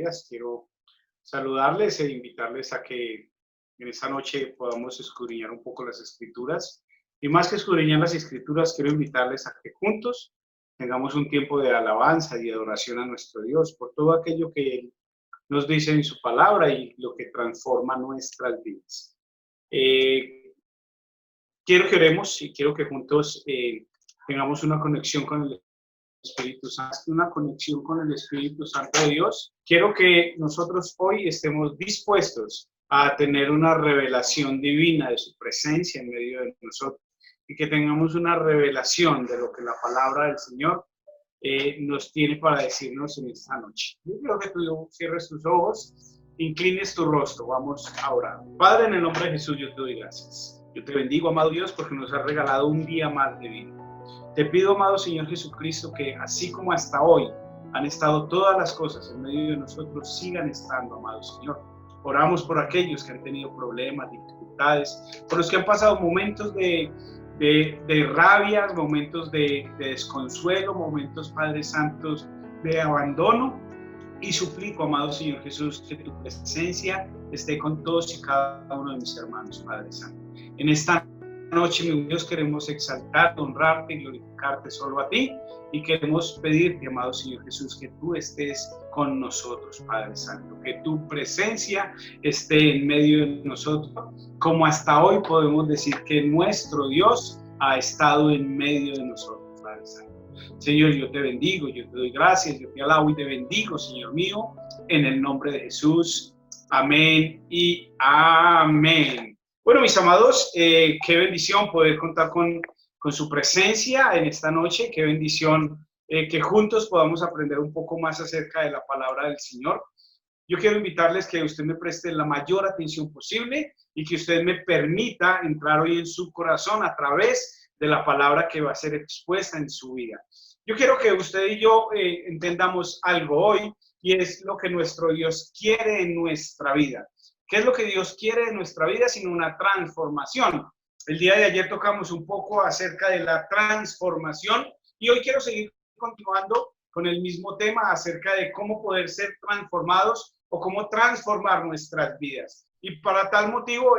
vidas. Quiero saludarles e invitarles a que en esta noche podamos escudriñar un poco las Escrituras. Y más que escudriñar las Escrituras, quiero invitarles a que juntos tengamos un tiempo de alabanza y de adoración a nuestro Dios por todo aquello que Él nos dice en su palabra y lo que transforma nuestras vidas. Quiero que oremos y quiero que juntos tengamos una conexión con el Espíritu Santo, una conexión con el Espíritu Santo de Dios. Quiero que nosotros hoy estemos dispuestos a tener una revelación divina de su presencia en medio de nosotros y que tengamos una revelación de lo que la palabra del Señor nos tiene para decirnos en esta noche. Yo quiero que tú cierres tus ojos, inclines tu rostro, vamos a orar. Padre, en el nombre de Jesús, yo te doy gracias. Yo te bendigo, amado Dios, porque nos has regalado un día más de vida. Te pido, amado Señor Jesucristo, que así como hasta hoy han estado todas las cosas en medio de nosotros, sigan estando, amado Señor. Oramos por aquellos que han tenido problemas, dificultades, por los que han pasado momentos de rabias, momentos de desconsuelo, momentos, Padre Santos, de abandono. Y suplico, amado Señor Jesús, que tu presencia esté con todos y cada uno de mis hermanos, Padre Santo. En esta noche, mi Dios, queremos exaltarte, honrarte y glorificarte solo a ti, y queremos pedirte, amado Señor Jesús, que tú estés con nosotros, Padre Santo, que tu presencia esté en medio de nosotros, como hasta hoy podemos decir que nuestro Dios ha estado en medio de nosotros, Padre Santo. Señor, yo te bendigo, yo te doy gracias, yo te alabo y te bendigo, Señor mío, en el nombre de Jesús. Amén y amén. Bueno, mis amados, qué bendición poder contar con su presencia en esta noche. Qué bendición que juntos podamos aprender un poco más acerca de la palabra del Señor. Yo quiero invitarles que usted me preste la mayor atención posible y que usted me permita entrar hoy en su corazón a través de la palabra que va a ser expuesta en su vida. Yo quiero que usted y yo entendamos algo hoy, y es lo que nuestro Dios quiere en nuestra vida. ¿Qué es lo que Dios quiere en nuestra vida? Sino una transformación. El día de ayer tocamos un poco acerca de la transformación y hoy quiero seguir continuando con el mismo tema acerca de cómo poder ser transformados o cómo transformar nuestras vidas. Y para tal motivo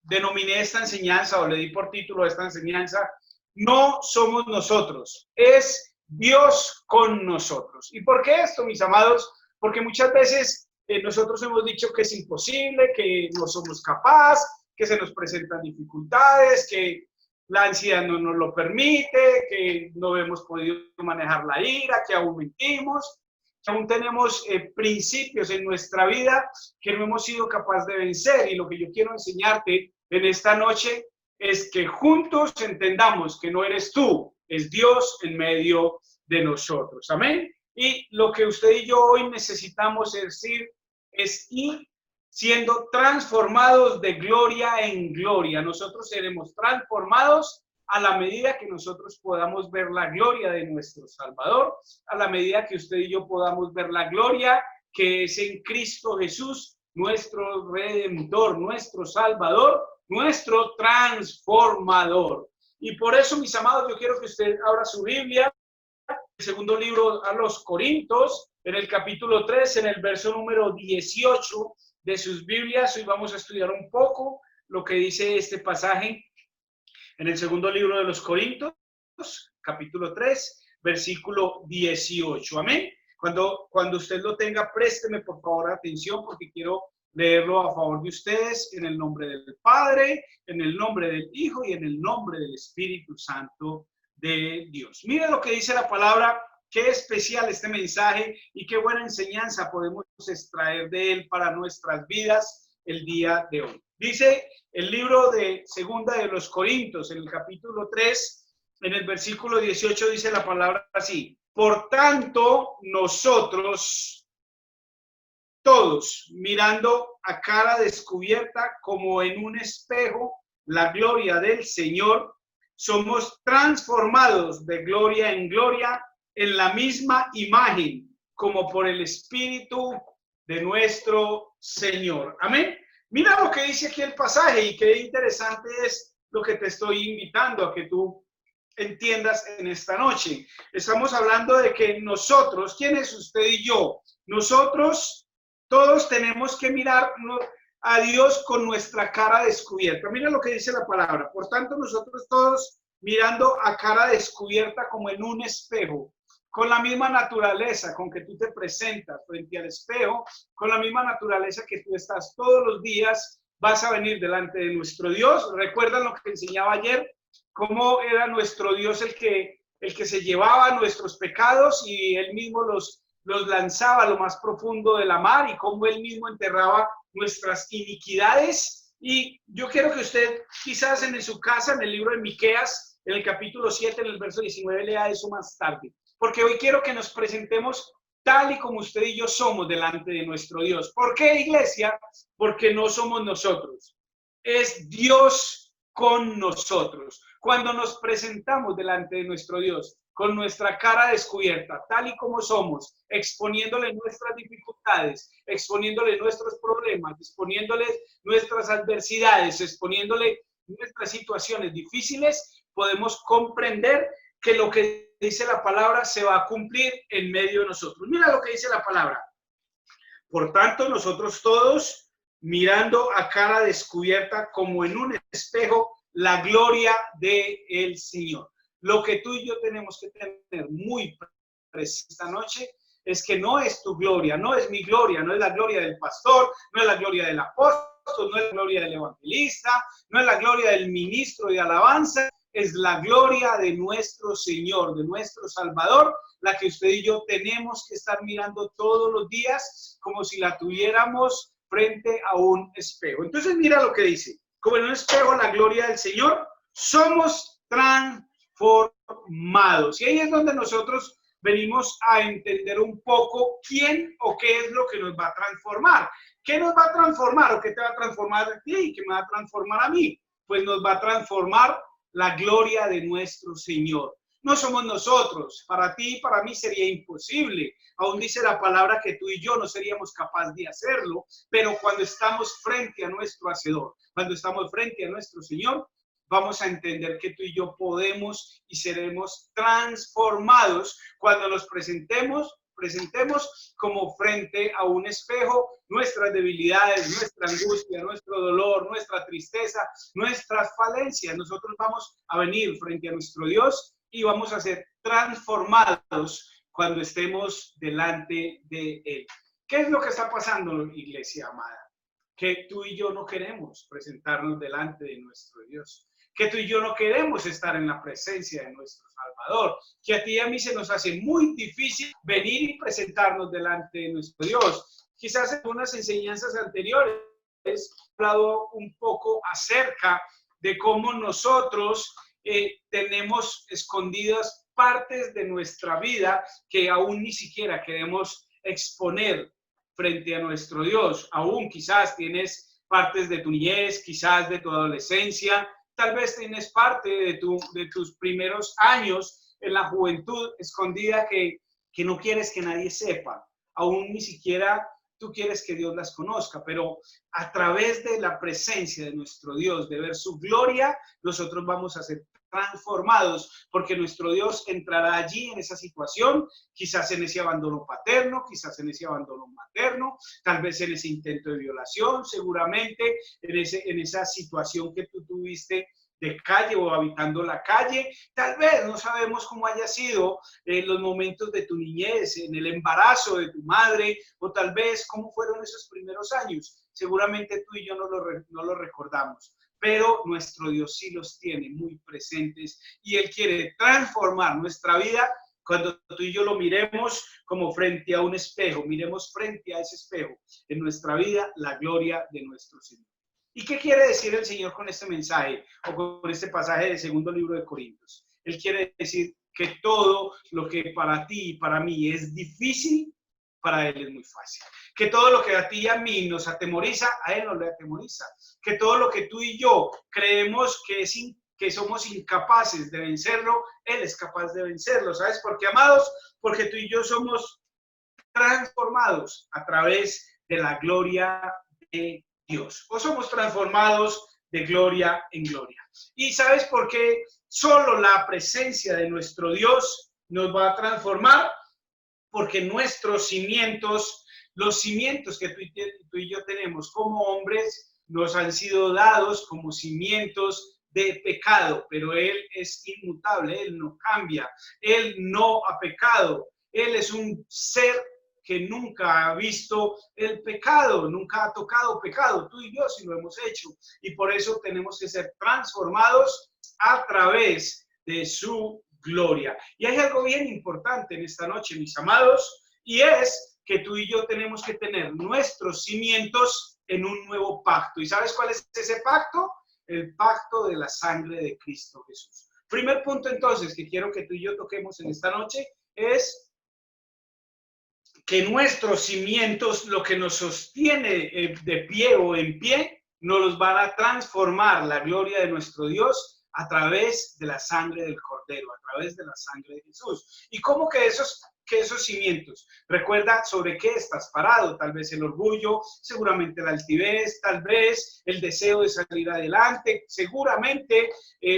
denominé esta enseñanza, o le di por título a esta enseñanza: no somos nosotros, es Dios con nosotros. ¿Y por qué esto, mis amados? Porque muchas veces nosotros hemos dicho que es imposible, que no somos capaces, que se nos presentan dificultades, que la ansiedad no nos lo permite, que no hemos podido manejar la ira, que aún mentimos, que aún tenemos principios en nuestra vida que no hemos sido capaces de vencer. Y lo que yo quiero enseñarte en esta noche es que juntos entendamos que no eres tú, es Dios en medio de nosotros. Amén. Y lo que usted y yo hoy necesitamos decir es ir siendo transformados de gloria en gloria. Nosotros seremos transformados a la medida que nosotros podamos ver la gloria de nuestro Salvador, a la medida que usted y yo podamos ver la gloria que es en Cristo Jesús, nuestro Redentor, nuestro Salvador, nuestro transformador. Y por eso, mis amados, yo quiero que usted abra su Biblia, el segundo libro a los Corintios, en el capítulo 3, en el verso número 18 de sus Biblias. Hoy vamos a estudiar un poco lo que dice este pasaje en el segundo libro de los Corintios, capítulo 3, versículo 18. Amén. Cuando usted lo tenga, présteme por favor atención, porque quiero leerlo a favor de ustedes, en el nombre del Padre, en el nombre del Hijo y en el nombre del Espíritu Santo de Dios. Mira lo que dice la palabra. Qué especial este mensaje y qué buena enseñanza podemos extraer de él para nuestras vidas el día de hoy. Dice el libro de Segunda de los Corintios, en el capítulo 3, en el versículo 18, dice la palabra así: por tanto, nosotros todos, mirando a cara descubierta como en un espejo la gloria del Señor, somos transformados de gloria en gloria en la misma imagen, como por el Espíritu de nuestro Señor. Amén. Mira lo que dice aquí el pasaje, y qué interesante es lo que te estoy invitando a que tú entiendas en esta noche. Estamos hablando de que nosotros, ¿quién es usted y yo? Nosotros todos tenemos que mirar a Dios con nuestra cara descubierta. Mira lo que dice la palabra. Por tanto, nosotros todos mirando a cara descubierta como en un espejo, con la misma naturaleza con que tú te presentas frente al espejo, con la misma naturaleza que tú estás todos los días, vas a venir delante de nuestro Dios. ¿Recuerdan lo que enseñaba ayer? Cómo era nuestro Dios el que se llevaba nuestros pecados y él mismo los lanzaba a lo más profundo de la mar, y cómo él mismo enterraba nuestras iniquidades. Y yo quiero que usted quizás en su casa, en el libro de Miqueas, en el capítulo 7, en el verso 19, lea eso más tarde, porque hoy quiero que nos presentemos tal y como usted y yo somos delante de nuestro Dios. ¿Por qué, iglesia? Porque no somos nosotros, es Dios con nosotros. Cuando nos presentamos delante de nuestro Dios, con nuestra cara descubierta, tal y como somos, exponiéndole nuestras dificultades, exponiéndole nuestros problemas, exponiéndole nuestras adversidades, exponiéndole nuestras situaciones difíciles, podemos comprender que lo que dice la palabra se va a cumplir en medio de nosotros. Mira lo que dice la palabra. Por tanto, nosotros todos, mirando a cara descubierta como en un espejo, la gloria del Señor. Lo que tú y yo tenemos que tener muy presente esta noche es que no es tu gloria, no es mi gloria, no es la gloria del pastor, no es la gloria del apóstol, no es la gloria del evangelista, no es la gloria del ministro de alabanza, es la gloria de nuestro Señor, de nuestro Salvador, la que usted y yo tenemos que estar mirando todos los días como si la tuviéramos frente a un espejo. Entonces mira lo que dice, como en un espejo la gloria del Señor, somos transformados. Y ahí es donde nosotros venimos a entender un poco quién o qué es lo que nos va a transformar. ¿Qué nos va a transformar o qué te va a transformar a ti y qué me va a transformar a mí? Pues nos va a transformar la gloria de nuestro Señor. No somos nosotros. Para ti y para mí sería imposible. Aún dice la palabra que tú y yo no seríamos capaces de hacerlo, pero cuando estamos frente a nuestro Hacedor, cuando estamos frente a nuestro Señor, vamos a entender que tú y yo podemos y seremos transformados cuando nos presentemos como frente a un espejo nuestras debilidades, nuestra angustia, nuestro dolor, nuestra tristeza, nuestras falencias. Nosotros vamos a venir frente a nuestro Dios y vamos a ser transformados cuando estemos delante de Él. ¿Qué es lo que está pasando, iglesia amada? Que tú y yo no queremos presentarnos delante de nuestro Dios, que tú y yo no queremos estar en la presencia de nuestro Salvador, que a ti y a mí se nos hace muy difícil venir y presentarnos delante de nuestro Dios. Quizás en unas enseñanzas anteriores he hablado un poco acerca de cómo nosotros tenemos escondidas partes de nuestra vida que aún ni siquiera queremos exponer frente a nuestro Dios. Aún quizás tienes partes de tu niñez, quizás de tu adolescencia, tal vez tienes parte de tus primeros años en la juventud escondida que no quieres que nadie sepa. Aún ni siquiera tú quieres que Dios las conozca, pero a través de la presencia de nuestro Dios, de ver su gloria, nosotros vamos a ser transformados, porque nuestro Dios entrará allí en esa situación, quizás en ese abandono paterno, quizás en ese abandono materno, tal vez en ese intento de violación, seguramente en esa situación que tú tuviste de calle o habitando la calle, tal vez no sabemos cómo haya sido los momentos de tu niñez, en el embarazo de tu madre, o tal vez cómo fueron esos primeros años. Seguramente tú y yo no lo recordamos, pero nuestro Dios sí los tiene muy presentes y Él quiere transformar nuestra vida cuando tú y yo lo miremos como frente a un espejo, miremos frente a ese espejo en nuestra vida la gloria de nuestro Señor. ¿Y qué quiere decir el Señor con este mensaje o con este pasaje del segundo libro de Corintios? Él quiere decir que todo lo que para ti y para mí es difícil, para Él es muy fácil. Que todo lo que a ti y a mí nos atemoriza, a Él no le atemoriza. Que todo lo que tú y yo creemos que somos incapaces de vencerlo, Él es capaz de vencerlo. ¿Sabes por qué, amados? Porque tú y yo somos transformados a través de la gloria de Dios. O somos transformados de gloria en gloria. ¿Y sabes por qué solo la presencia de nuestro Dios nos va a transformar? Porque nuestros cimientos, los cimientos que tú y yo tenemos como hombres, nos han sido dados como cimientos de pecado, pero Él es inmutable, Él no cambia, Él no ha pecado, Él es un ser que nunca ha visto el pecado, nunca ha tocado pecado, tú y yo sí lo hemos hecho, y por eso tenemos que ser transformados a través de su gloria. Y hay algo bien importante en esta noche, mis amados, y es que tú y yo tenemos que tener nuestros cimientos en un nuevo pacto. ¿Y sabes cuál es ese pacto? El pacto de la sangre de Cristo Jesús. Primer punto entonces que quiero que tú y yo toquemos en esta noche es que nuestros cimientos, lo que nos sostiene de pie o en pie, nos los van a transformar la gloria de nuestro Dios a través de la sangre del Cordero, a través de la sangre de Jesús. ¿Y cómo que esos cimientos? Recuerda sobre qué estás parado, tal vez el orgullo, seguramente la altivez, tal vez el deseo de salir adelante, seguramente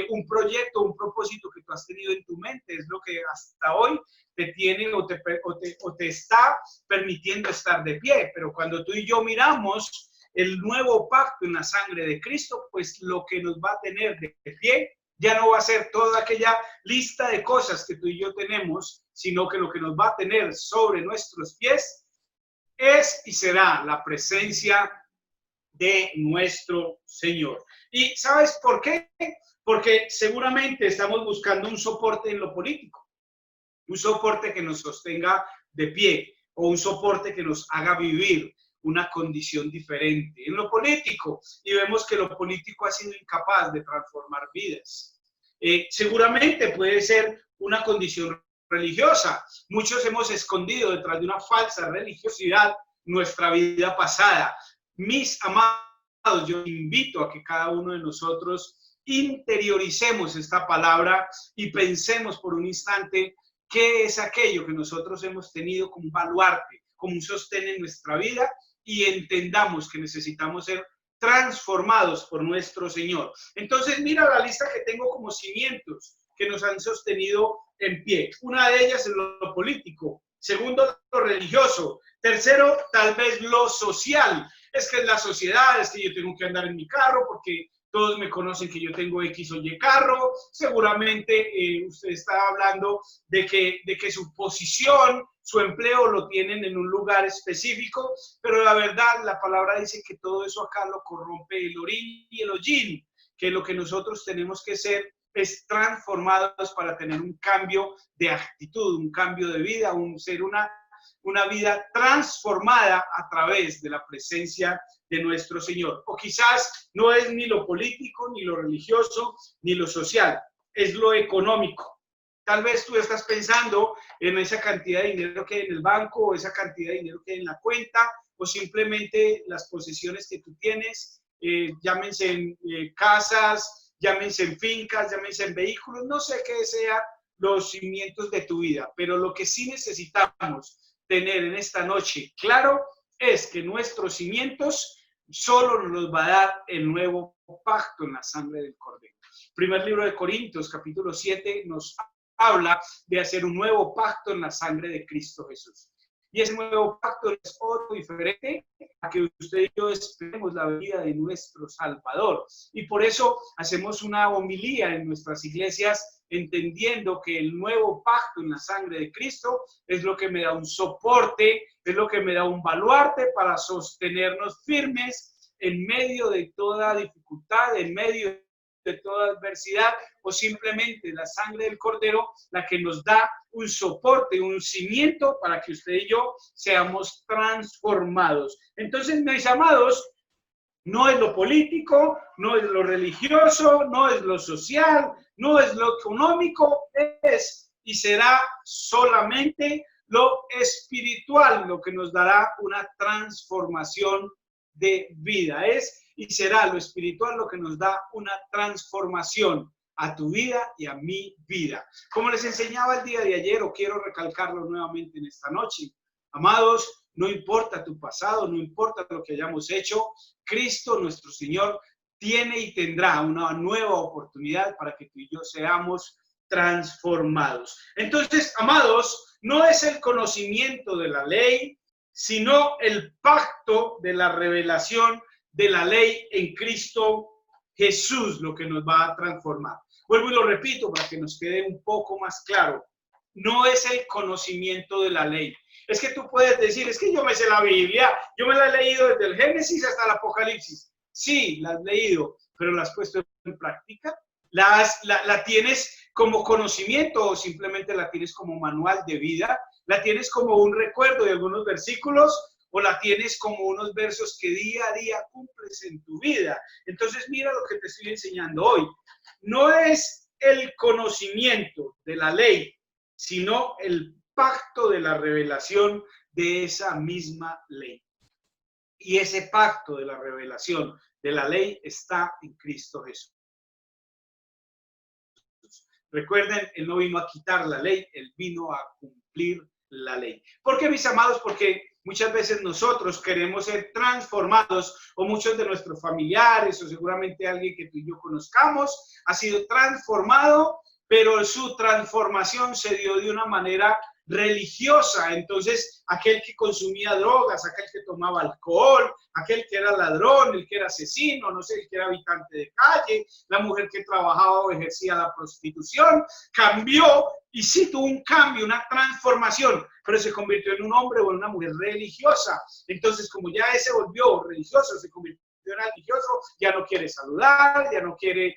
un proyecto, un propósito que tú has tenido en tu mente, es lo que hasta hoy te tiene o te está permitiendo estar de pie. Pero cuando tú y yo miramos el nuevo pacto en la sangre de Cristo, pues lo que nos va a tener de pie ya no va a ser toda aquella lista de cosas que tú y yo tenemos, sino que lo que nos va a tener sobre nuestros pies es y será la presencia de nuestro Señor. ¿Y sabes por qué? Porque seguramente estamos buscando un soporte en lo político, un soporte que nos sostenga de pie o un soporte que nos haga vivir una condición diferente en lo político, y vemos que lo político ha sido incapaz de transformar vidas. Seguramente puede ser una condición religiosa. Muchos hemos escondido detrás de una falsa religiosidad nuestra vida pasada. Mis amados, yo invito a que cada uno de nosotros interioricemos esta palabra y pensemos por un instante qué es aquello que nosotros hemos tenido como un baluarte, como un sostén en nuestra vida, y entendamos que necesitamos ser transformados por nuestro Señor. Entonces, mira la lista que tengo como cimientos que nos han sostenido en pie. Una de ellas es lo político. Segundo, lo religioso. Tercero, tal vez lo social. Es que es la sociedad, es que yo tengo que andar en mi carro porque todos me conocen que yo tengo X o Y carro. Seguramente usted está hablando de que su posición, su empleo lo tienen en un lugar específico, pero la verdad, la palabra dice que todo eso acá lo corrompe el orín y el hollín, que lo que nosotros tenemos que ser es transformados para tener un cambio de actitud, un cambio de vida, ser una vida transformada a través de la presencia de nuestro Señor. O quizás no es ni lo político, ni lo religioso, ni lo social, es lo económico. Tal vez tú estás pensando en esa cantidad de dinero que hay en el banco, o esa cantidad de dinero que hay en la cuenta, o simplemente las posesiones que tú tienes, llámense en casas, llámense en fincas, llámense en vehículos, no sé qué sean los cimientos de tu vida, pero lo que sí necesitamos tener en esta noche claro es que nuestros cimientos solo nos los va a dar el nuevo pacto en la sangre del Cordero. Primer libro de Corintios, capítulo 7, nos habla de hacer un nuevo pacto en la sangre de Cristo Jesús. Y ese nuevo pacto es otro diferente a que usted y yo esperemos la venida de nuestro Salvador. Y por eso hacemos una homilía en nuestras iglesias, entendiendo que el nuevo pacto en la sangre de Cristo es lo que me da un soporte, es lo que me da un baluarte para sostenernos firmes en medio de toda dificultad, en medio de toda adversidad, o simplemente la sangre del Cordero, la que nos da un soporte, un cimiento para que usted y yo seamos transformados. Entonces, mis amados, no es lo político, no es lo religioso, no es lo social, no es lo económico, es y será solamente lo espiritual lo que nos dará una transformación de vida. Es y será lo espiritual lo que nos da una transformación a tu vida y a mi vida. Como les enseñaba el día de ayer, o quiero recalcarlo nuevamente en esta noche, amados, no importa tu pasado, no importa lo que hayamos hecho, Cristo nuestro Señor tiene y tendrá una nueva oportunidad para que tú y yo seamos transformados. Entonces, amados, no es el conocimiento de la ley, sino el pacto de la revelación de la ley en Cristo Jesús, lo que nos va a transformar. Vuelvo y lo repito para que nos quede un poco más claro. No es el conocimiento de la ley. Es que tú puedes decir, es que yo me sé la Biblia, yo me la he leído desde el Génesis hasta el Apocalipsis. Sí, la has leído, pero la has puesto en práctica. La tienes como conocimiento o simplemente la tienes como manual de vida, la tienes como un recuerdo de algunos versículos o la tienes como unos versos que día a día cumples en tu vida. Entonces mira lo que te estoy enseñando hoy. No es el conocimiento de la ley, sino el pacto de la revelación de esa misma ley. Y ese pacto de la revelación de la ley está en Cristo Jesús. Recuerden, Él no vino a quitar la ley, Él vino a cumplir la ley. ¿Por qué, mis amados? Porque muchas veces nosotros queremos ser transformados, o muchos de nuestros familiares, o seguramente alguien que tú y yo conozcamos, ha sido transformado, pero su transformación se dio de una manera religiosa. Entonces, aquel que consumía drogas, aquel que tomaba alcohol, aquel que era ladrón, el que era asesino, no sé, el que era habitante de calle, la mujer que trabajaba o ejercía la prostitución, cambió y sí tuvo un cambio, una transformación, pero se convirtió en un hombre o en una mujer religiosa. Entonces, como ya se volvió religioso, se convirtió en religioso, ya no quiere saludar, ya no quiere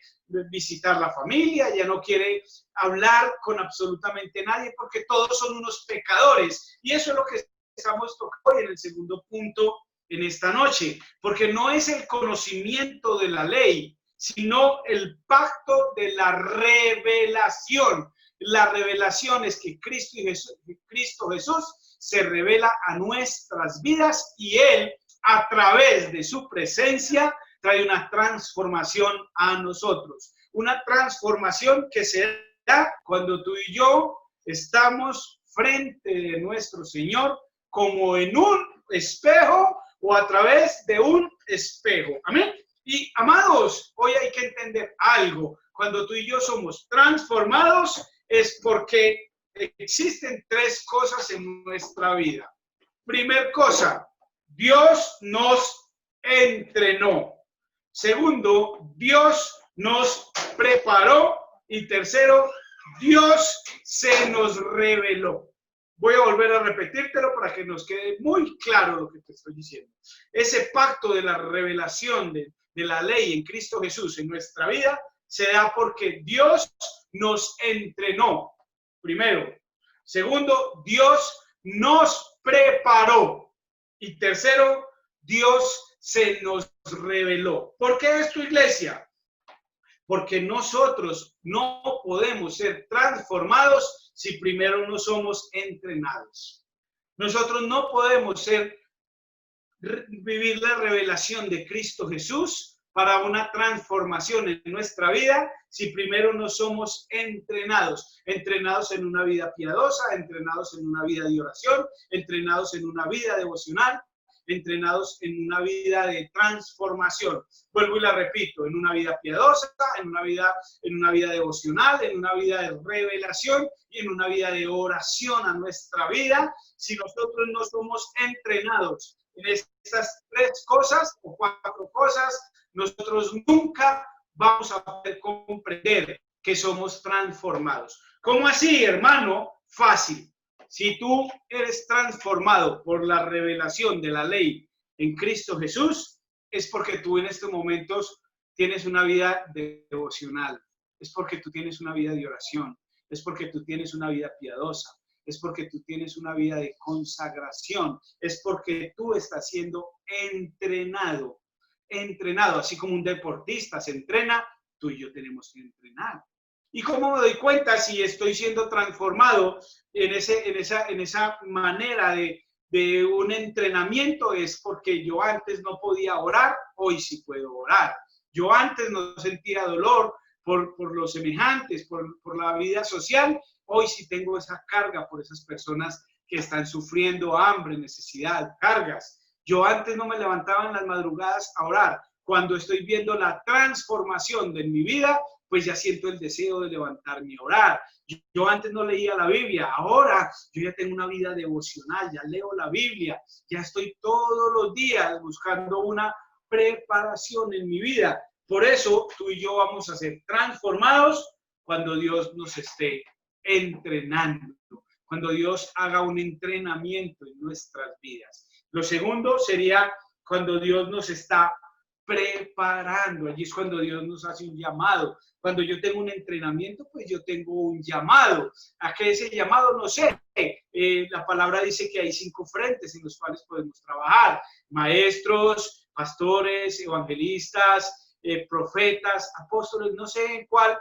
visitar la familia, ya no quiere hablar con absolutamente nadie, porque todos son unos pecadores. Y eso es lo que estamos tocando hoy en el segundo punto en esta noche, porque no es el conocimiento de la ley, sino el pacto de la revelación. La revelación es que Cristo Jesús se revela a nuestras vidas y Él, a través de su presencia, trae una transformación a nosotros. Una transformación que se da cuando tú y yo estamos frente de nuestro Señor como en un espejo o a través de un espejo. Amén. Y amados, hoy hay que entender algo. Cuando tú y yo somos transformados es porque existen tres cosas en nuestra vida. Primer cosa, Dios nos entrenó. Segundo, Dios nos preparó. Y tercero, Dios se nos reveló. Voy a volver a repetírtelo para que nos quede muy claro lo que te estoy diciendo. Ese pacto de la revelación de la ley en Cristo Jesús en nuestra vida se da porque Dios nos entrenó. Primero. Segundo, Dios nos preparó. Y tercero, Dios se nos reveló. ¿Por qué esto, iglesia? Porque nosotros no podemos ser transformados si primero no somos entrenados. Nosotros no podemos vivir la revelación de Cristo Jesús para una transformación en nuestra vida si primero no somos entrenados. Entrenados en una vida piadosa, entrenados en una vida de oración, entrenados en una vida devocional, entrenados en una vida de transformación. Vuelvo y la repito, en una vida piadosa, en una vida devocional, en una vida de revelación y en una vida de oración a nuestra vida. Si nosotros no somos entrenados en estas tres cosas o cuatro cosas, nosotros nunca vamos a poder comprender que somos transformados. ¿Cómo así, hermano? Fácil. Si tú eres transformado por la revelación de la ley en Cristo Jesús, es porque tú en estos momentos tienes una vida devocional, es porque tú tienes una vida de oración, es porque tú tienes una vida piadosa, es porque tú tienes una vida de consagración, es porque tú estás siendo entrenado, así como un deportista se entrena, tú y yo tenemos que entrenar. ¿Y cómo me doy cuenta si estoy siendo transformado en esa manera de un entrenamiento? Es porque yo antes no podía orar, hoy sí puedo orar. Yo antes no sentía dolor por los semejantes, por la vida social, hoy sí tengo esa carga por esas personas que están sufriendo hambre, necesidad, cargas. Yo antes no me levantaba en las madrugadas a orar, cuando estoy viendo la transformación de mi vida, pues ya siento el deseo de levantarme a orar. Yo antes no leía la Biblia, ahora yo ya tengo una vida devocional, ya leo la Biblia, ya estoy todos los días buscando una preparación en mi vida. Por eso tú y yo vamos a ser transformados cuando Dios nos esté entrenando, cuando Dios haga un entrenamiento en nuestras vidas. Lo segundo sería cuando Dios nos está preparando. Allí es cuando Dios nos hace un llamado. Cuando yo tengo un entrenamiento, pues yo tengo un llamado. ¿A qué ese llamado? No sé. La palabra dice que hay 5 frentes en los cuales podemos trabajar. Maestros, pastores, evangelistas, profetas, apóstoles, no sé en cuál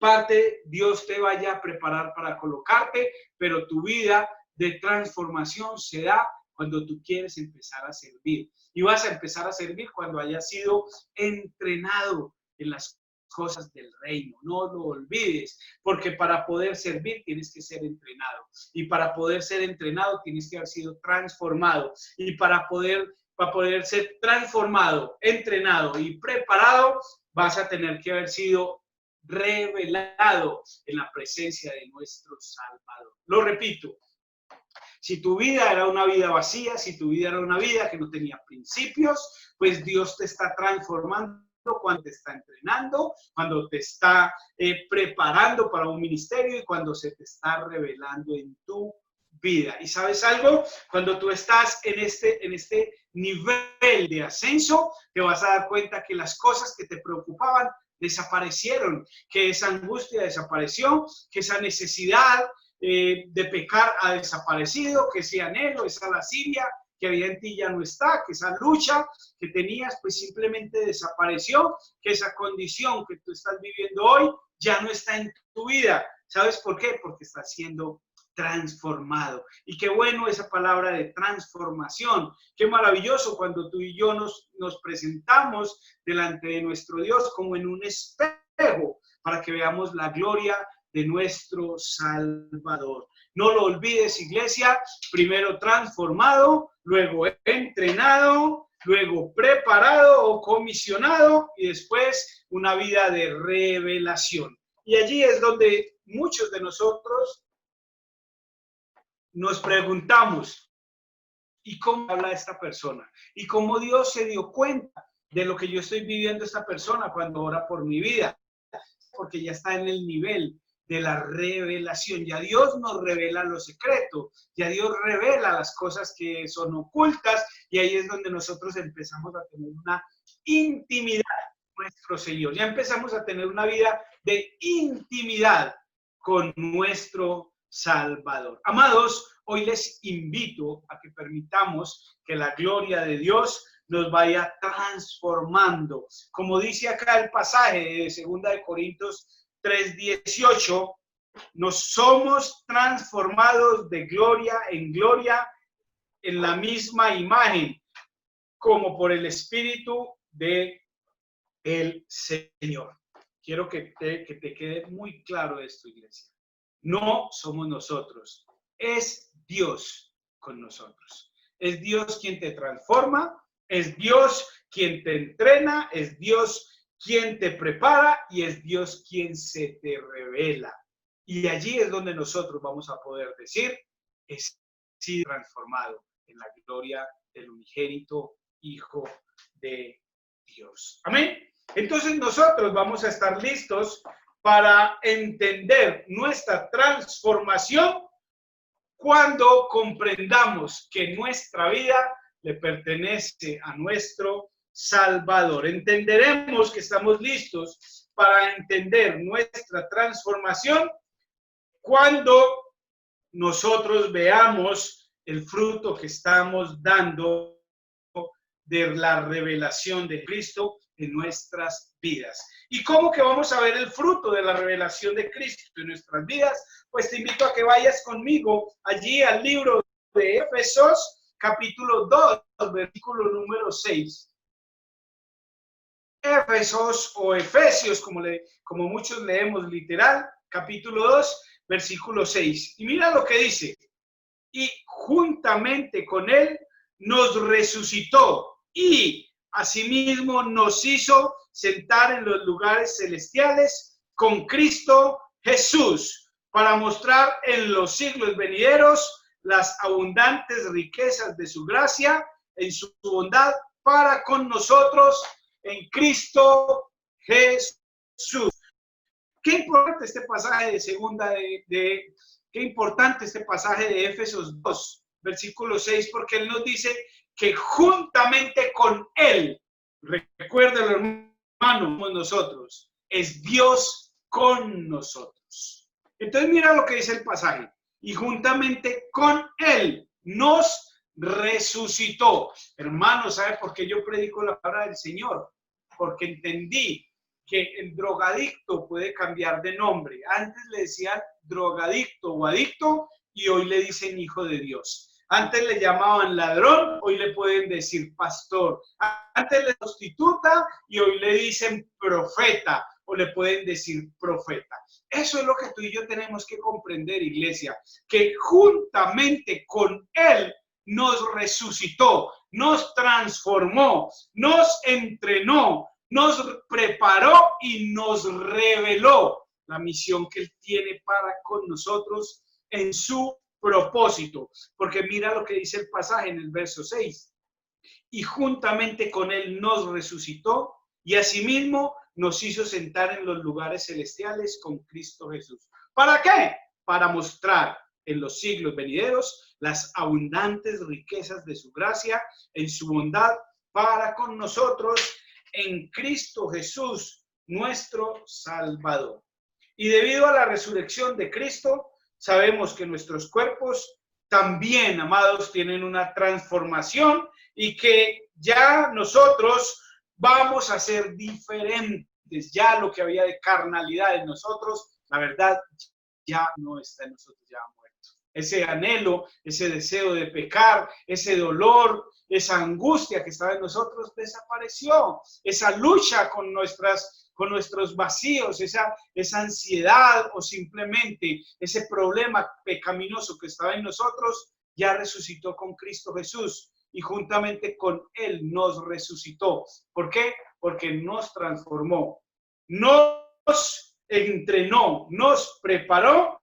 parte Dios te vaya a preparar para colocarte, pero tu vida de transformación se da cuando tú quieres empezar a servir. Y vas a empezar a servir cuando hayas sido entrenado en las cosas del reino. No lo olvides, porque para poder servir tienes que ser entrenado. Y para poder ser entrenado tienes que haber sido transformado. Y para poder ser transformado, entrenado y preparado, vas a tener que haber sido revelado en la presencia de nuestro Salvador. Lo repito, si tu vida era una vida vacía, si tu vida era una vida que no tenía principios, pues Dios te está transformando cuando te está entrenando, cuando te está preparando para un ministerio y cuando se te está revelando en tu vida. ¿Y sabes algo? Cuando tú estás en este nivel de ascenso, te vas a dar cuenta que las cosas que te preocupaban desaparecieron, que esa angustia desapareció, que esa necesidad de pecar ha desaparecido, que ese anhelo, esa lascivia que había en ti ya no está, que esa lucha que tenías pues simplemente desapareció, que esa condición que tú estás viviendo hoy ya no está en tu vida. ¿Sabes por qué? Porque estás siendo transformado. Y qué bueno esa palabra de transformación. Qué maravilloso cuando tú y yo nos presentamos delante de nuestro Dios como en un espejo para que veamos la gloria de nuestro Salvador. No lo olvides, iglesia, primero transformado, luego entrenado, luego preparado o comisionado y después una vida de revelación. Y allí es donde muchos de nosotros nos preguntamos, ¿y cómo habla esta persona? ¿Y cómo Dios se dio cuenta de lo que yo estoy viviendo esta persona cuando ora por mi vida? Porque ya está en el nivel de la revelación. Ya Dios nos revela lo secreto, ya Dios revela las cosas que son ocultas y ahí es donde nosotros empezamos a tener una intimidad con nuestro Señor. Ya empezamos a tener una vida de intimidad con nuestro Salvador. Amados, hoy les invito a que permitamos que la gloria de Dios nos vaya transformando. Como dice acá el pasaje de 2 de Corintios 3:18, nos somos transformados de gloria en gloria en la misma imagen, como por el Espíritu de el Señor. Quiero que te quede muy claro esto, iglesia. No somos nosotros, es Dios con nosotros. Es Dios quien te transforma, es Dios quien te entrena, es Dios quien te prepara y es Dios quien se te revela. Y allí es donde nosotros vamos a poder decir, he sido transformado en la gloria del unigénito Hijo de Dios. Amén. Entonces nosotros vamos a estar listos para entender nuestra transformación cuando comprendamos que nuestra vida le pertenece a nuestro Salvador. Entenderemos que estamos listos para entender nuestra transformación cuando nosotros veamos el fruto que estamos dando de la revelación de Cristo en nuestras vidas. ¿Y cómo que vamos a ver el fruto de la revelación de Cristo en nuestras vidas? Pues te invito a que vayas conmigo allí al libro de Efesios, capítulo 2, versículo número 6. Efesios o Efesios, como muchos leemos literal, capítulo 2, versículo 6. Y mira lo que dice. Y juntamente con él nos resucitó y asimismo nos hizo sentar en los lugares celestiales con Cristo Jesús, para mostrar en los siglos venideros las abundantes riquezas de su gracia en su bondad para con nosotros en Cristo Jesús. Qué importante este pasaje de qué importante este pasaje de Efesios 2, versículo 6, porque él nos dice que juntamente con él, recuerden, hermano, nosotros, es Dios con nosotros. Entonces mira lo que dice el pasaje. Y juntamente con él nos resucitó. Hermano, ¿sabe por qué yo predico la palabra del Señor? Porque entendí que el drogadicto puede cambiar de nombre. Antes le decían drogadicto o adicto y hoy le dicen hijo de Dios. Antes le llamaban ladrón, hoy le pueden decir pastor. Antes le prostituta y hoy le dicen profeta o le pueden decir profeta. Eso es lo que tú y yo tenemos que comprender, iglesia, que juntamente con él nos resucitó, nos transformó, nos entrenó, nos preparó y nos reveló la misión que él tiene para con nosotros en su propósito. Porque mira lo que dice el pasaje en el verso 6. Y juntamente con él nos resucitó y asimismo nos hizo sentar en los lugares celestiales con Cristo Jesús. ¿Para qué? Para mostrar en los siglos venideros las abundantes riquezas de su gracia en su bondad para con nosotros en Cristo Jesús, nuestro Salvador. Y debido a la resurrección de Cristo, sabemos que nuestros cuerpos también, amados, tienen una transformación y que ya nosotros vamos a ser diferentes. Ya lo que había de carnalidad en nosotros, la verdad, ya no está en nosotros, ya ha muerto. Ese anhelo, ese deseo de pecar, ese dolor, esa angustia que estaba en nosotros desapareció. Esa lucha con nuestros vacíos, esa ansiedad o simplemente ese problema pecaminoso que estaba en nosotros, ya resucitó con Cristo Jesús y juntamente con él nos resucitó. ¿Por qué? Porque nos transformó, nos entrenó, nos preparó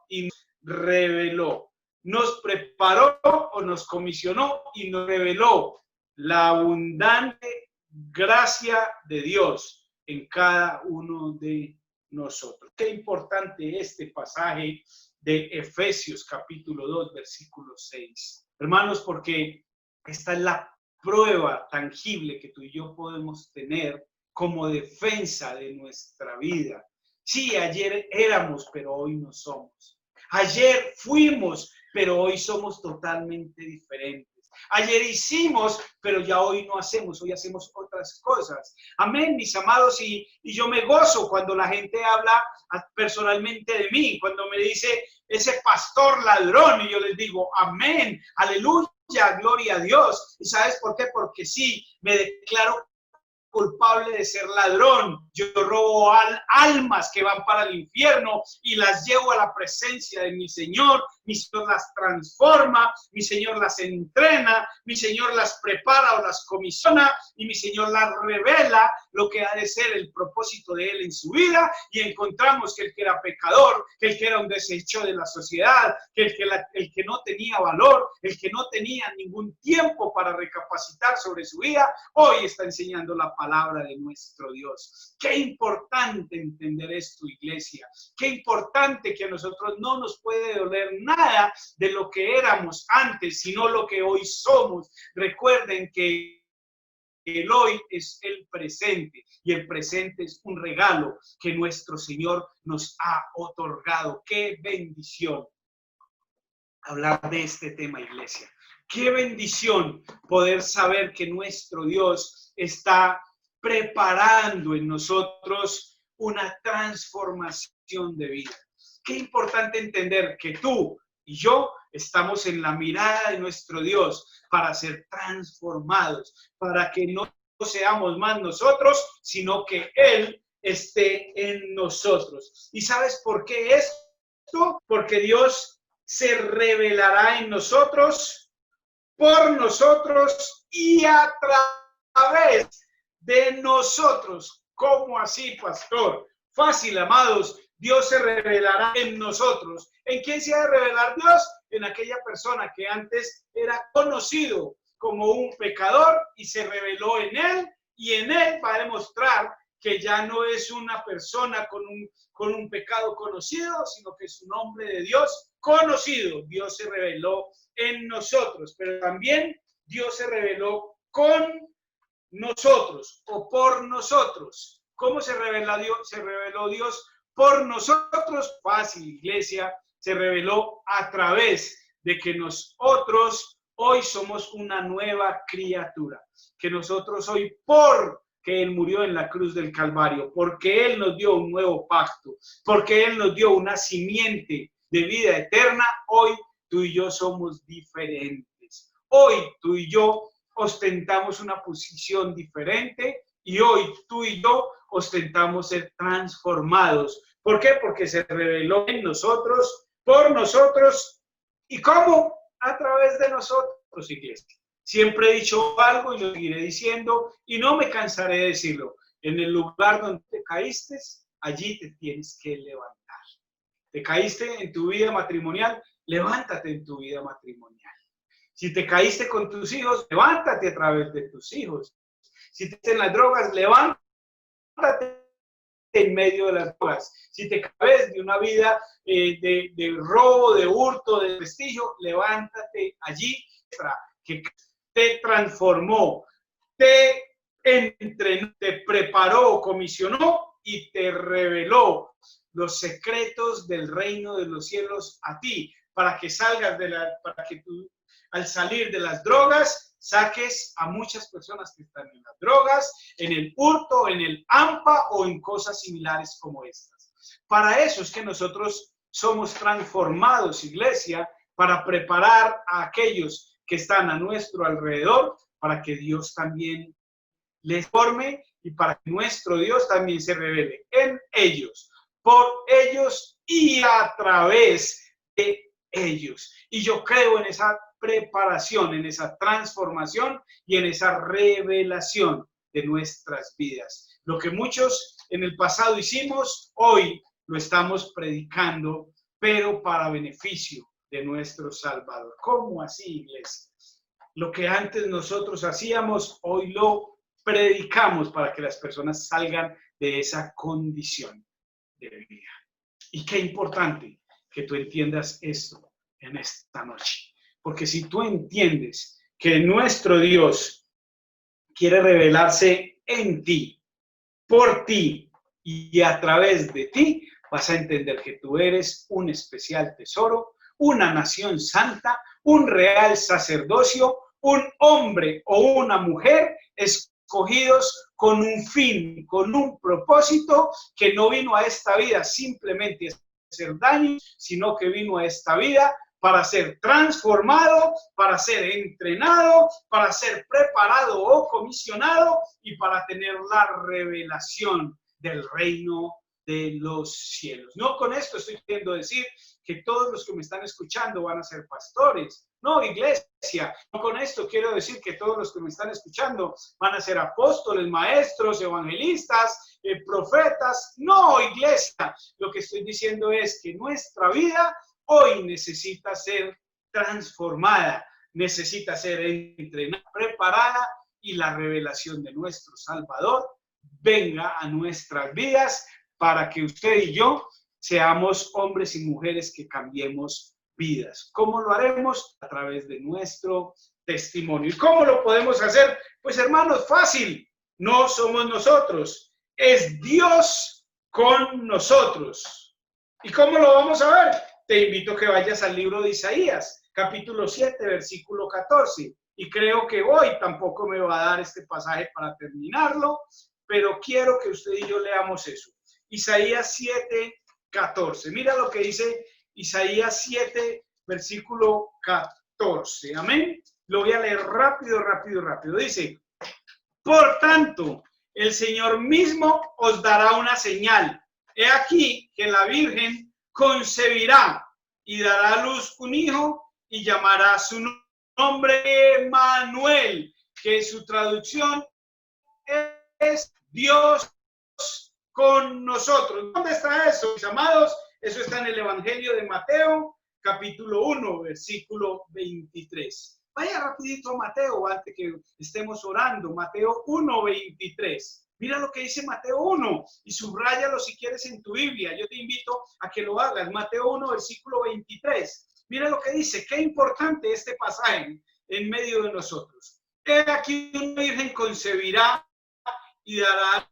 y nos reveló. Nos preparó o nos comisionó y nos reveló la abundante gracia de Dios en cada uno de nosotros. Qué importante este pasaje de Efesios capítulo 2, versículo 6. Hermanos, porque esta es la prueba tangible que tú y yo podemos tener como defensa de nuestra vida. Sí, ayer éramos, pero hoy no somos. Ayer fuimos, pero hoy somos totalmente diferentes. Ayer hicimos, pero ya hoy no hacemos, hoy hacemos otras cosas. Amén, mis amados, y yo me gozo cuando la gente habla personalmente de mí, cuando me dice ese pastor ladrón, y yo les digo, amén, aleluya, gloria a Dios. ¿Y sabes por qué? Porque sí, me declaro culpable de ser ladrón. Yo robo almas que van para el infierno y las llevo a la presencia de mi Señor. Mi Señor las transforma, mi Señor las entrena, mi Señor las prepara o las comisiona y mi Señor las revela lo que ha de ser el propósito de Él en su vida, y encontramos que el que era pecador, que el que era un desecho de la sociedad, que el que no tenía valor, el que no tenía ningún tiempo para recapacitar sobre su vida, hoy está enseñando la palabra de nuestro Dios. Qué importante entender esto, iglesia. Qué importante que a nosotros no nos puede doler nada de lo que éramos antes, sino lo que hoy somos. Recuerden que el hoy es el presente y el presente es un regalo que nuestro Señor nos ha otorgado. ¡Qué bendición hablar de este tema, iglesia! ¡Qué bendición poder saber que nuestro Dios está preparando en nosotros una transformación de vida! Qué importante entender que tú y yo estamos en la mirada de nuestro Dios para ser transformados, para que no seamos más nosotros, sino que Él esté en nosotros. ¿Y sabes por qué esto? Porque Dios se revelará en nosotros, por nosotros y a través de nosotros. ¿Cómo así, pastor? Fácil, amados. Dios se revelará en nosotros. ¿En quién se ha de revelar Dios? En aquella persona que antes era conocido como un pecador y se reveló en él, y en él va a demostrar que ya no es una persona con un pecado conocido, sino que es un hombre de Dios conocido. Dios se reveló en nosotros, pero también Dios se reveló con nosotros o por nosotros. ¿Cómo se reveló Dios? Se reveló Dios por nosotros. Fácil, iglesia. Se reveló a través de que nosotros hoy somos una nueva criatura. Que nosotros hoy, porque Él murió en la cruz del Calvario, porque Él nos dio un nuevo pacto, porque Él nos dio una simiente de vida eterna, hoy tú y yo somos diferentes. Hoy tú y yo ostentamos una posición diferente y hoy tú y yo ostentamos ser transformados. ¿Por qué? Porque se reveló en nosotros, por nosotros. ¿Y cómo? A través de nosotros, iglesia. Siempre he dicho algo y lo seguiré diciendo y no me cansaré de decirlo. En el lugar donde te caíste, allí te tienes que levantar. ¿Te caíste en tu vida matrimonial? Levántate en tu vida matrimonial. Si te caíste con tus hijos, levántate a través de tus hijos. Si te caíste en las drogas, levántate en medio de las drogas. Si te caes de una vida de robo, de hurto, de prestigio, levántate allí, que te transformó, te entrenó, te preparó, comisionó y te reveló los secretos del reino de los cielos a ti, para que salgas para que tú, al salir de las drogas, saques a muchas personas que están en las drogas, en el hurto, en el AMPA o en cosas similares como estas. Para eso es que nosotros somos transformados, iglesia, para preparar a aquellos que están a nuestro alrededor, para que Dios también les forme y para que nuestro Dios también se revele en ellos, por ellos y a través de ellos. Y yo creo en esa preparación, en esa transformación y en esa revelación de nuestras vidas. Lo que muchos en el pasado hicimos, hoy lo estamos predicando, pero para beneficio de nuestro Salvador. ¿Cómo así, iglesia? Lo que antes nosotros hacíamos, hoy lo predicamos para que las personas salgan de esa condición de vida. Y qué importante que tú entiendas esto en esta noche. Porque si tú entiendes que nuestro Dios quiere revelarse en ti, por ti y a través de ti, vas a entender que tú eres un especial tesoro, una nación santa, un real sacerdocio, un hombre o una mujer escogidos con un fin, con un propósito, que no vino a esta vida simplemente a hacer daño, sino que vino a esta vida para ser transformado, para ser entrenado, para ser preparado o comisionado y para tener la revelación del reino de los cielos. No con esto estoy queriendo decir que todos los que me están escuchando van a ser pastores. No, iglesia, no con esto quiero decir que todos los que me están escuchando van a ser apóstoles, maestros, evangelistas, profetas. No, iglesia, lo que estoy diciendo es que nuestra vida hoy necesita ser transformada, necesita ser entrenada, preparada y la revelación de nuestro Salvador venga a nuestras vidas para que usted y yo seamos hombres y mujeres que cambiemos vidas. ¿Cómo lo haremos? A través de nuestro testimonio. ¿Y cómo lo podemos hacer? Pues hermanos, fácil. No somos nosotros, es Dios con nosotros. ¿Y cómo lo vamos a ver? Te invito a que vayas al libro de Isaías, capítulo 7, versículo 14. Y creo que hoy tampoco me va a dar este pasaje para terminarlo, pero quiero que usted y yo leamos eso. Isaías 7, 14. Mira lo que dice Isaías 7, versículo 14. Amén. Lo voy a leer rápido. Dice, por tanto, el Señor mismo os dará una señal. He aquí que la Virgen concebirá y dará a luz un hijo y llamará su nombre Emmanuel, que su traducción es Dios con nosotros. ¿Dónde está eso, mis amados? Eso está en el Evangelio de Mateo, capítulo 1, versículo 23. Vaya rapidito a Mateo antes que estemos orando. Mateo 1, 23. Mira lo que dice Mateo 1 y subráyalo si quieres en tu Biblia. Yo te invito a que lo hagas. Mateo 1, versículo 23. Mira lo que dice. Qué importante este pasaje en medio de nosotros. He aquí una virgen concebirá y dará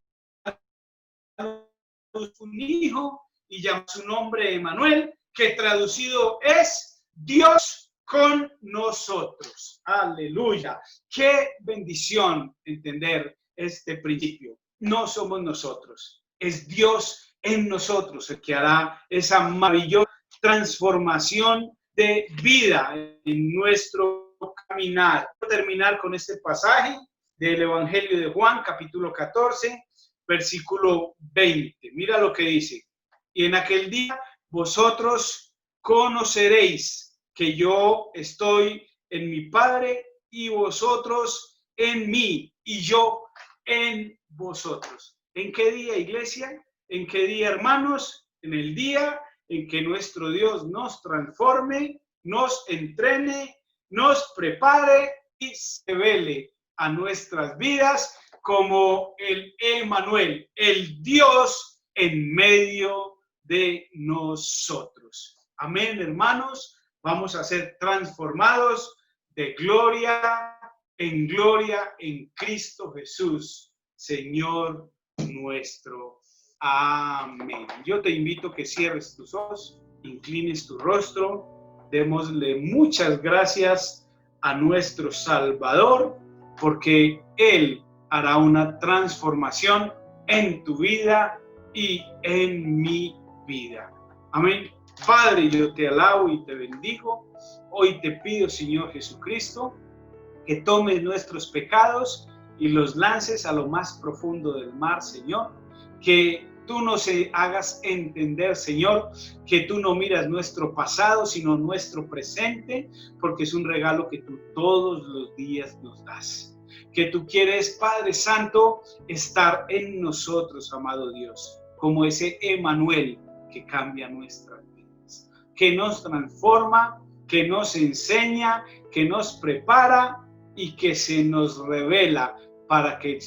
un hijo y llama su nombre Emmanuel, que traducido es Dios con nosotros. Aleluya. Qué bendición entender este principio. No somos nosotros, es Dios en nosotros el que hará esa maravillosa transformación de vida en nuestro caminar. Voy a terminar con este pasaje del Evangelio de Juan, capítulo 14, versículo 20. Mira lo que dice. Y en aquel día vosotros conoceréis que yo estoy en mi Padre y vosotros en mí y yo en vosotros. ¿En qué día, iglesia? ¿En qué día, hermanos? En el día en que nuestro Dios nos transforme, nos entrene, nos prepare y se revele a nuestras vidas como el Emmanuel, el Dios en medio de nosotros. Amén, hermanos. Vamos a ser transformados de gloria en Cristo Jesús, Señor nuestro. Amén. Yo te invito a que cierres tus ojos, inclines tu rostro, démosle muchas gracias a nuestro Salvador, porque Él hará una transformación en tu vida y en mi vida. Amén. Padre, yo te alabo y te bendigo. Hoy te pido, Señor Jesucristo, que tomes nuestros pecados y los lances a lo más profundo del mar, Señor. Que tú nos hagas entender, Señor, que tú no miras nuestro pasado, sino nuestro presente, porque es un regalo que tú todos los días nos das. Que tú quieres, Padre Santo, estar en nosotros, amado Dios, como ese Emmanuel que cambia nuestras vidas, que nos transforma, que nos enseña, que nos prepara y que se nos revela para que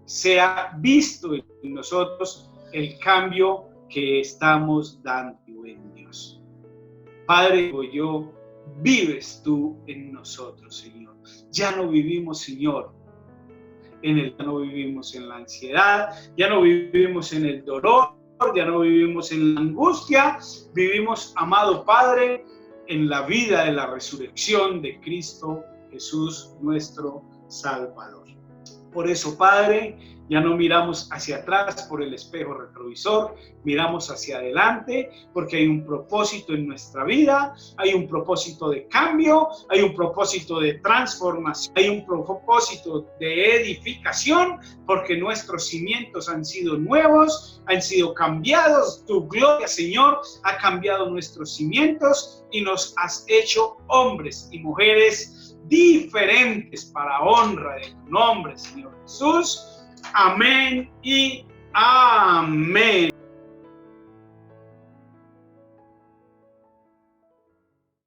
sea visto en nosotros el cambio que estamos dando en Dios. Padre, yo, vives tú en nosotros, Señor. Ya no vivimos, Señor, ya no vivimos en la ansiedad, ya no vivimos en el dolor, ya no vivimos en la angustia, vivimos, amado Padre, en la vida de la resurrección de Cristo Jesús, nuestro Salvador. Por eso, Padre, ya no miramos hacia atrás por el espejo retrovisor, miramos hacia adelante porque hay un propósito en nuestra vida, hay un propósito de cambio, hay un propósito de transformación, hay un propósito de edificación porque nuestros cimientos han sido nuevos, han sido cambiados. Tu gloria, Señor, ha cambiado nuestros cimientos y nos has hecho hombres y mujeres diferentes para honra de tu nombre, Señor Jesús. Amén y amén.